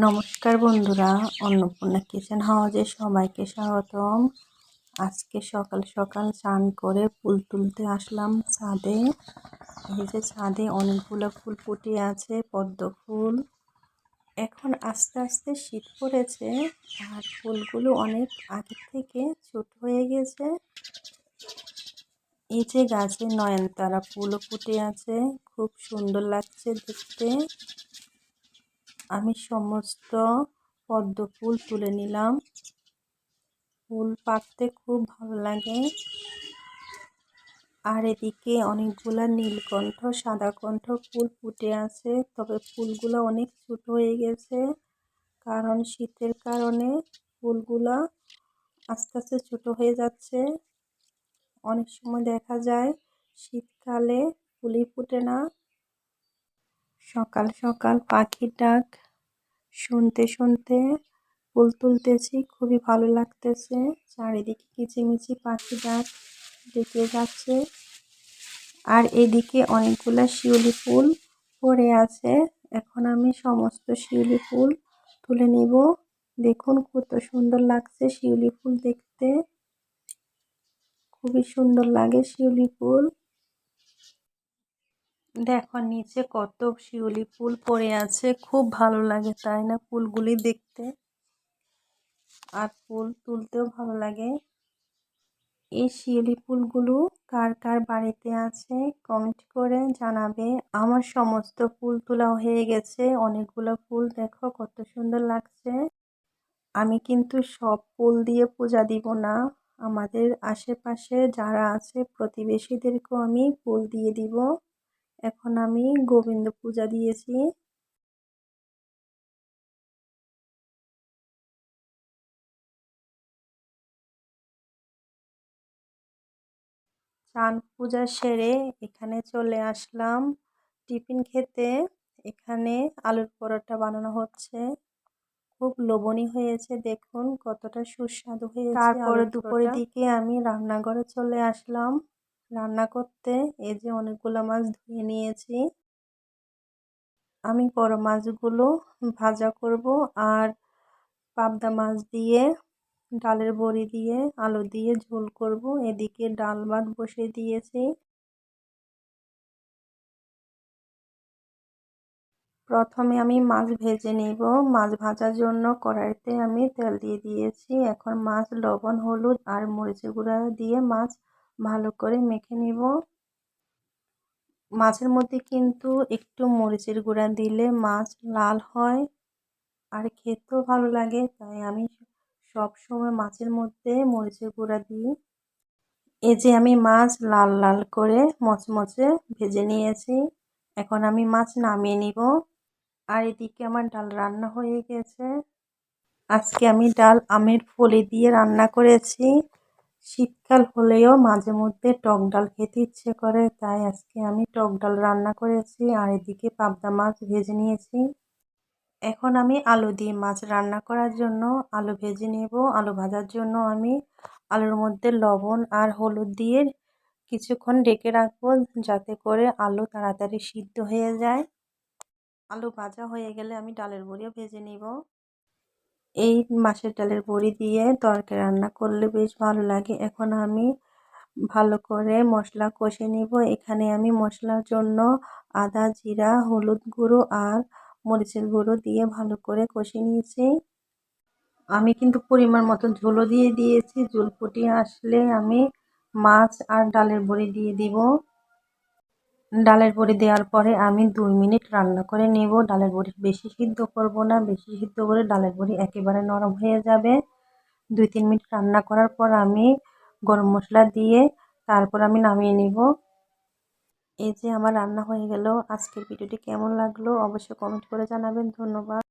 নমস্কার বন্ধুরা, অন্নপূর্ণা কিচেন হাউজে সবাইকে স্বাগতম। আজকে সকাল সকাল স্নান করে ফুল তুলতে আসলাম ছাদে। এই যে ছাদে অনেকগুলো ফুল ফুটে আছে, পদ্ম ফুল। এখন আস্তে আস্তে শীত পড়েছে আর ফুলগুলো অনেক আগে থেকে ছোট হয়ে গেছে। এই যে গাছে নয়নতারা ফুলও ফুটে আছে, খুব সুন্দর লাগছে দেখতে। আমি সমস্ত পদ্ম ফুল তুলে নিলাম। ফুল পাকতে খুব ভালো লাগে। আর এদিকে অনেকগুলা নীলকণ্ঠ, সাদাকণ্ঠ ফুল ফুটে আছে, তবে ফুলগুলো অনেক ছোট হয়ে গেছে, কারণ শীতের কারণে ফুলগুলা আস্তে আস্তে ছোট হয়ে যাচ্ছে। অনেক সময় দেখা যায় শীতকালে ফুলই ফুটে না। সকাল সকাল পাখির ডাক শুনতে শুনতে ফুল তুলতেছি, খুবই ভালো লাগতেছে। চারিদিকে কিচিমিচি পাখি ডাক ডেকে যাচ্ছে। আর এদিকে অনেকগুলা শিউলি ফুল পড়ে আছে। এখন আমি সমস্ত শিউলি ফুল তুলে নিব। দেখুন কত সুন্দর লাগছে শিউলি ফুল দেখতে, খুবই সুন্দর লাগে শিউলি ফুল। দেখো নিচে কত শিউলি ফুল পড়ে আছে, খুব ভালো লাগে তাই না ফুলগুলি দেখতে, আর ফুল তুলতেও ভালো লাগে। এই শিউলি ফুলগুলো কার কার বাড়িতে আছে কমেন্ট করে জানাবে। আমার সমস্ত ফুল তোলা হয়ে গেছে, অনেকগুলো ফুল দেখো কত সুন্দর লাগছে। আমি কিন্তু সব ফুল দিয়ে পূজা দিব না, আমাদের আশেপাশে যারা আছে প্রতিবেশীদেরকেও আমি ফুল দিয়ে দিব। এখন আমি গোবিন্দ পূজা দিয়েছি। চান পূজা সেরে এখানে চলে আসলাম টিফিন খেতে। এখানে আলুর পরোটা বানানো হচ্ছে, খুব লোভনীয় হয়েছে, দেখুন কতটা সুস্বাদু হয়েছে। তারপরে দুপুরের দিকে আমি রান্নাঘরে চলে আসলাম রান্না করতে। এই যে অনেকগুলো মাছ ধুয়ে নিয়েছি, আমি বড় মাছগুলো ভাজা করব আর পাবদা মাছ দিয়ে ডালের বড়ি দিয়ে আলু দিয়ে ঝোল করব। এদিকে ডাল ভাত বসিয়ে দিয়েছি। প্রথমে আমি মাছ ভেজে নিব। মাছ ভাজার জন্য কড়াইতে আমি তেল দিয়ে দিয়েছি। এখন মাছ লবণ, হলুদ আর মরিচের গুঁড়া দিয়ে মাছ ভালো করে মেখে নিব। মাছের মধ্যে কিন্তু একটু মরিচের গুঁড়া দিলে মাছ লাল হয় আর খেতেও ভালো লাগে, তাই আমি সব সময় মাছের মধ্যে মরিচের গুঁড়া দিই। এই যে আমি মাছ লাল লাল করে মচমচে ভেজে নিয়েছি, এখন আমি মাছ নামিয়ে নিব। আর এদিকে আমার ডাল রান্না হয়ে গেছে। আজকে আমি ডাল আমের ফলি দিয়ে রান্না করেছি। শীতকাল হলেও মাঝে মধ্যে টক ডাল খেতে ইচ্ছে করে, তাই আজকে আমি টক ডাল রান্না করেছি। আর এদিকে পাবদা মাছ ভেজে নিয়েছি। এখন আমি আলু দিয়ে মাছ রান্না করার জন্য আলু ভেজে নেব। আলু ভাজার জন্য আমি আলুর মধ্যে লবণ আর হলুদ দিয়ে কিছুক্ষণ ঢেকে রাখবো, যাতে করে আলু তাড়াতাড়ি সিদ্ধ হয়ে যায়। আলু ভাজা হয়ে গেলে আমি ডালের বড়িও ভেজে নিব। এই মাছের ডালের বড়ি দিয়ে তরকারি রান্না করলে বেশ ভালো লাগে। এখন আমি ভালো করে মশলা কষে নিব। এখানে আমি মশলার জন্য আদা, জিরা, হলুদ গুঁড়ো আর মরিচের গুঁড়ো দিয়ে ভালো করে কষে নিয়েছি। আমি কিন্তু পরিমাণ মতো ঝোলও দিয়ে দিয়েছি। ঝোল ফুটিয়ে আসলে আমি মাছ আর ডালের বড়ি দিয়ে দিব। ডালের বড়ি দেওয়ার পরে আমি 2 মিনিট রান্না করে নেব। ডালের বড়ি বেশি সিদ্ধ করব না, বেশি সিদ্ধ করে ডালের বড়ি একেবারে নরম হয়ে যাবে। 2-3 মিনিট রান্না করার পর আমি গরম মশলা দিয়ে তারপর আমি নামিয়ে নিব। এই যে আমার রান্না হয়ে গেল। আজকের ভিডিওটি কেমন লাগলো অবশ্যই কমেন্ট করে জানাবেন। ধন্যবাদ।